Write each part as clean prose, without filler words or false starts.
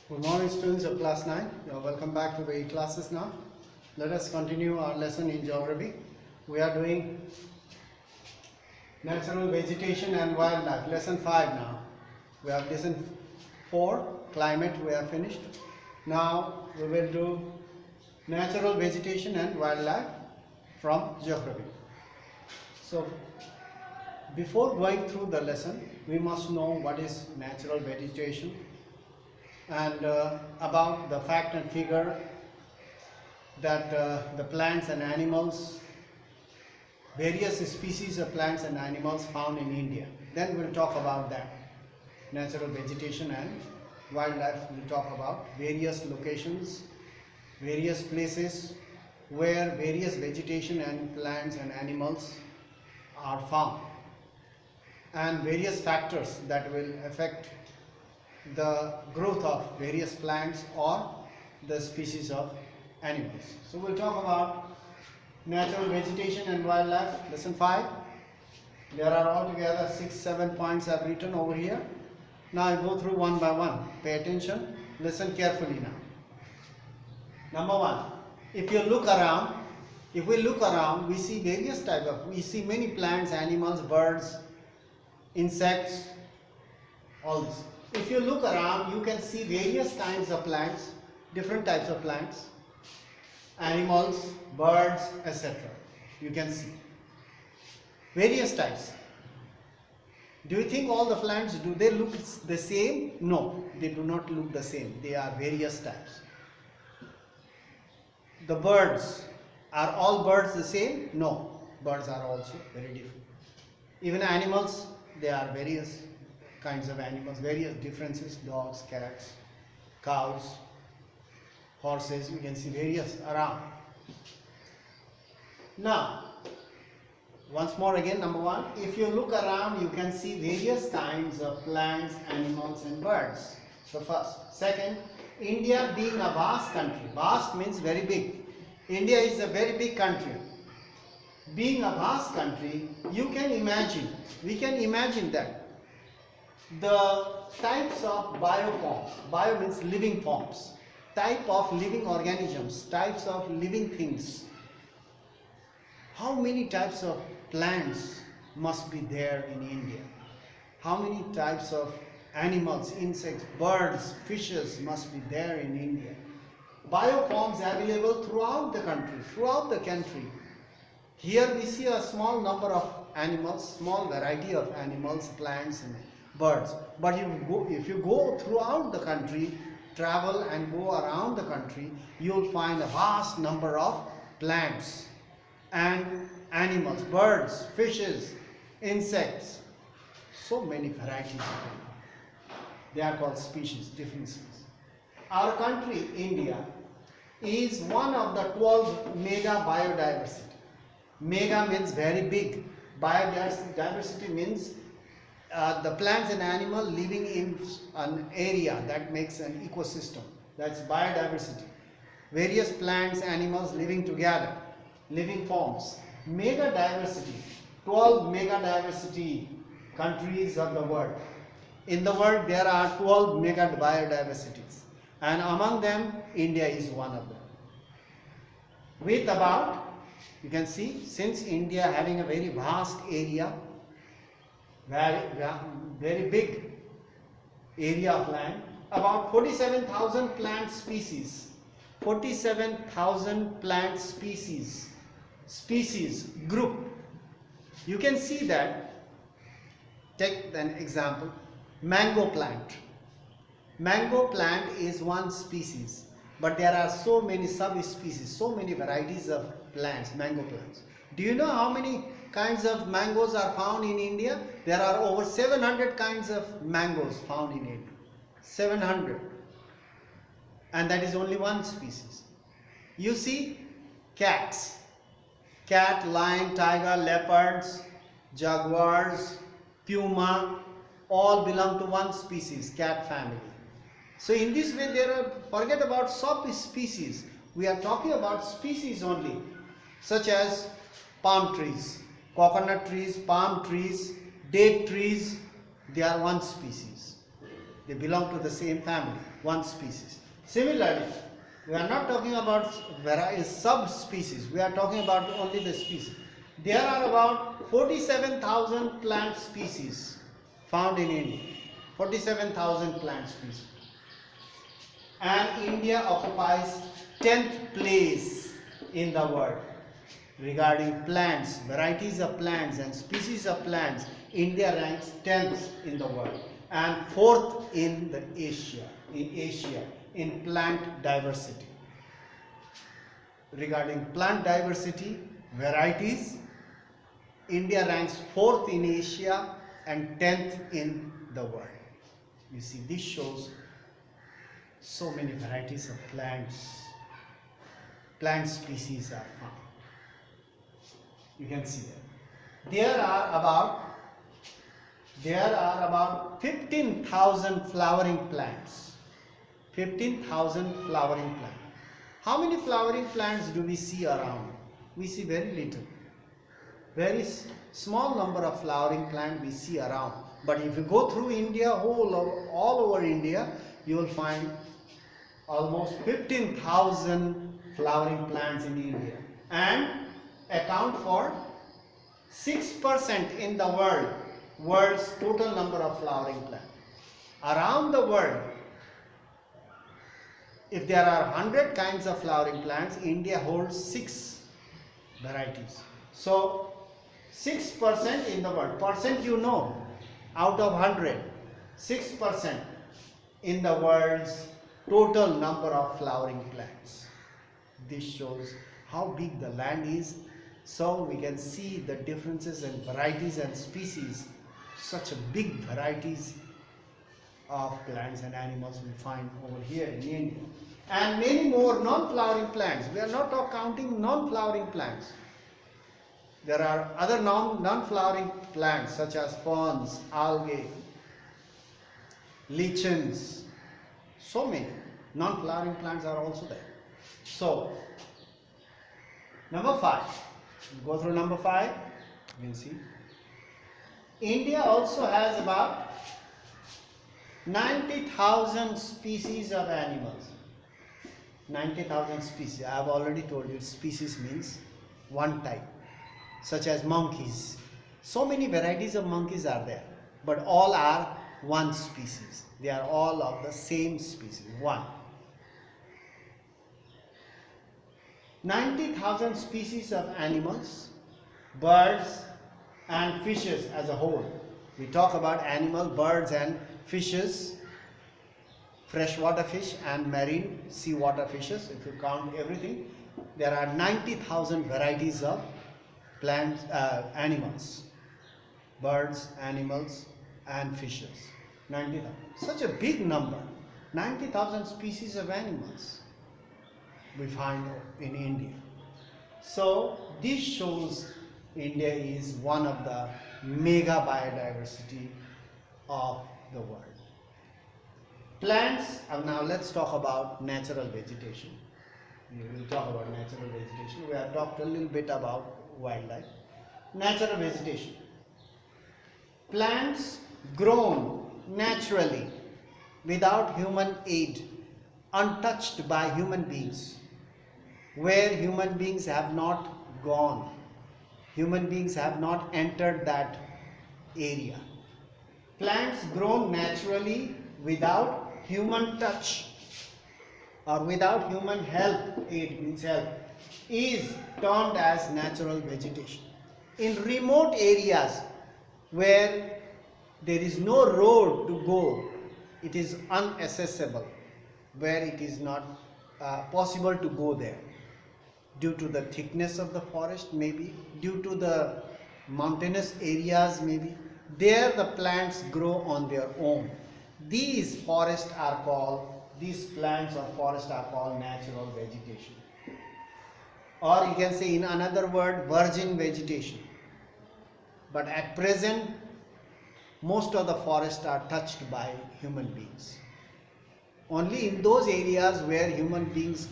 Good morning, students of class 9. You are welcome back to the classes now. Let us continue our lesson in geography. We are doing natural vegetation and wildlife. Lesson 5 now. We have lesson 4, climate, we have finished. Now we will do natural vegetation and wildlife from geography. So before going through the lesson, we must know what is natural vegetation and about the fact and figure that the plants and animals, various species of plants and animals found in India. Then we'll talk about that, natural vegetation and wildlife. We'll talk about various locations, various places where various vegetation and plants and animals are found, and various factors that will affect the growth of various plants or the species of animals. So we'll talk about natural vegetation and wildlife, lesson 5. There are altogether 6-7 points I've written over here. Now I'll go through one by one. Pay attention, listen carefully now. Number 1, if we look around, we see various types of, we see many plants, animals, birds, insects, all this. If you look around, you can see various kinds of plants, different types of plants, animals, birds, etc. You can see various types. Do you think all the plants, do they look the same? No, they do not look the same. They are various types. The birds, are all birds the same? No, birds are also very different. Even animals, they are various kinds of animals, various differences, dogs, cats, cows, horses, you can see various around. Now, once more again, number 1, if you look around, you can see various kinds of plants, animals and birds. So first. Second, India being a vast country, vast means very big. India is a very big country. Being a vast country, you can imagine, we can imagine that the types of bioforms, bio means living forms, type of living organisms, types of living things. How many types of plants must be there in India? How many types of animals, insects, birds, fishes must be there in India? Bioforms available throughout the country. Here we see a small number of animals, small variety of animals, plants and birds. But if you go throughout the country, travel and go around the country, you will find a vast number of plants and animals, birds, fishes, insects, so many varieties of them. They are called species, differences. Our country, India, is one of the 12 mega biodiversity. Mega means very big. Biodiversity means the plants and animals living in an area that makes an ecosystem. That's biodiversity. Various plants, animals living together, living forms. Mega diversity, 12 mega diversity countries of the world. In the world there are 12 mega biodiversities, and among them India is one of them. With about, you can see, since India having a very vast area, very big area of land, about 47,000 plant species, 47,000 plant species group. You can see that, take an example, mango plant. Mango plant is one species, but there are so many subspecies, so many varieties of plants, mango plants. Do you know how many kinds of mangoes are found in India? There are over 700 kinds of mangoes found in India. 700. And that is only one species. You see cats. Cat, lion, tiger, leopards, jaguars, puma, all belong to one species, cat family. So in this way forget about subspecies. We are talking about species only, such as palm trees, coconut trees, palm trees, date trees, they are one species. They belong to the same family, one species. Similarly, we are not talking about subspecies. We are talking about only the species. There are about 47,000 plant species found in India. 47,000 plant species. And India occupies 10th place in the world regarding plants, varieties of plants and species of plants. India ranks 10th in the world and 4th in Asia in plant diversity. Regarding plant diversity, varieties, India ranks 4th in Asia and 10th in the world. You see, this shows so many varieties of plants. Plant species are found. You can see that. There are about 15,000 flowering plants. 15,000 flowering plants. How many flowering plants do we see around? We see very little. Very small number of flowering plants we see around. But if you go through India, all over India, you will find almost 15,000 flowering plants in India and account for 6% in the world's total number of flowering plants. Around the world, if there are 100 kinds of flowering plants, India holds 6 varieties. So 6% in the world, percent you know, out of 100, 6% in the world's total number of flowering plants. This shows how big the land is, so we can see the differences in varieties and species. Such a big varieties of plants and animals we find over here in India. And many more non-flowering plants. We are not counting non-flowering plants. There are other non-flowering plants such as ferns, algae, lichens. So many non-flowering plants are also there. So, number 5. Go through number 5. You can see. India also has about 90,000 species of animals. 90,000 species. I have already told you species means one type, such as monkeys. So many varieties of monkeys are there, but all are one species. They are all of the same species, one. 90,000 species of animals, birds and fishes as a whole. We talk about animal, birds and fishes, freshwater fish and marine seawater fishes. If you count everything, there are 90,000 varieties of plants, animals, birds, animals and fishes. 90,000. Such a big number. 90,000 species of animals we find in India. So this shows India is one of the mega biodiversity of the world. Plants, now let's talk about natural vegetation. We will talk about natural vegetation. We have talked a little bit about wildlife. Natural vegetation. Plants grown naturally without human aid, untouched by human beings, where human beings have not gone. Human beings have not entered that area. Plants grown naturally without human touch or without human help, aid means help, is termed as natural vegetation. In remote areas where there is no road to go, it is inaccessible, where it is not possible to go there due to the thickness of the forest, maybe due to the mountainous areas, maybe there the plants grow on their own. These plants or forests are called natural vegetation, or you can say in another word, virgin vegetation. But at present, most of the forests are touched by human beings. Only in those areas where human beings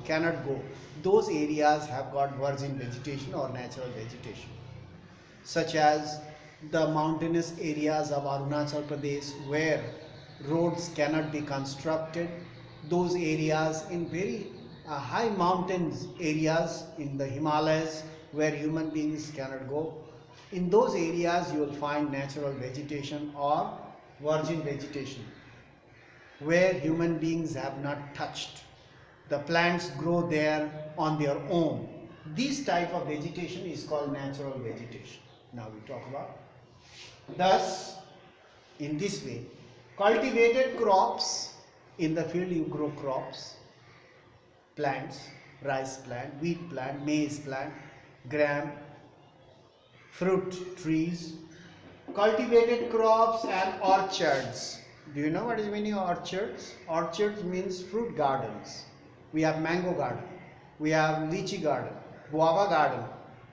cannot go, those areas have got virgin vegetation or natural vegetation, such as the mountainous areas of Arunachal Pradesh, where roads cannot be constructed. Those areas in very high mountains areas in the Himalayas where human beings cannot go, in those areas you will find natural vegetation or virgin vegetation where human beings have not touched. The plants grow there on their own. This type of vegetation is called natural vegetation. Now we talk about. Thus, in this way, cultivated crops, in the field you grow crops, plants, rice plant, wheat plant, maize plant, gram, fruit trees, cultivated crops and orchards. Do you know what is the meaning of orchards? Orchards means fruit gardens. We have mango garden, we have lychee garden, guava garden,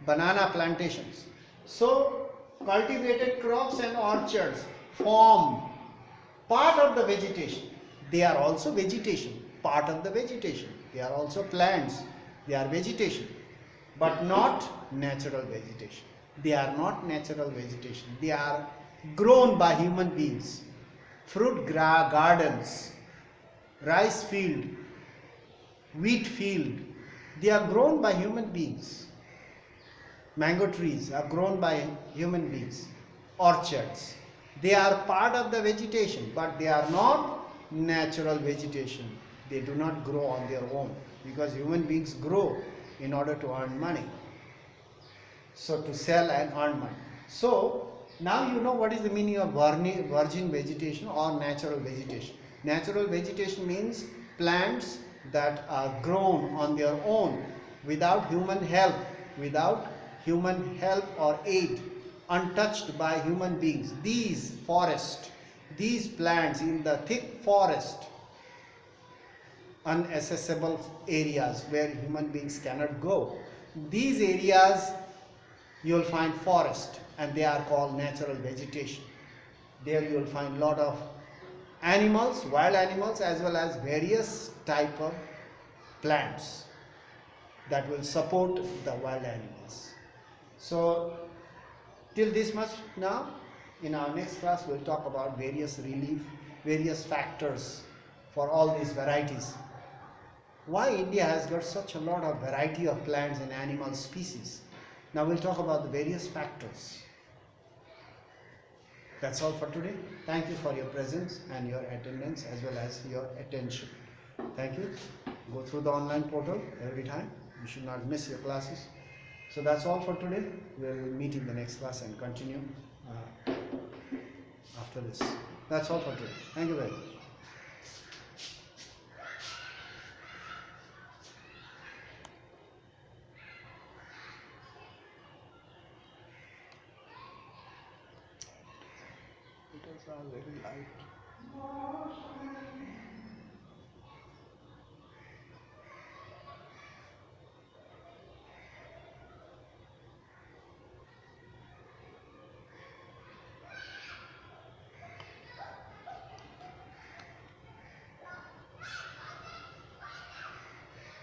banana plantations. So cultivated crops and orchards form part of the vegetation. They are also vegetation, part of the vegetation. They are also plants, they are vegetation, but not natural vegetation. They are not natural vegetation. They are grown by human beings. Fruit gardens, rice field, wheat field, they are grown by human beings. Mango trees are grown by human beings. Orchards, they are part of the vegetation, but they are not natural vegetation. They do not grow on their own because human beings grow in order to earn money. So to sell and earn money. So now you know what is the meaning of virgin vegetation or natural vegetation. Natural vegetation means plants that are grown on their own without human help or aid, untouched by human beings. These forests, these plants in the thick forest, inaccessible areas where human beings cannot go, these areas you will find forest, and they are called natural vegetation. There you will find lot of animals, wild animals, as well as various type of plants that will support the wild animals. So till this much now. In our next class we'll talk about various factors for all these varieties. Why India has got such a lot of variety of plants and animal species. Now we'll talk about the various factors. That's all for today. Thank you for your presence and your attendance as well as your attention. Thank you. Go through the online portal every time. You should not miss your classes. So that's all for today. We'll meet in the next class and continue after this. That's all for today. Thank you very much.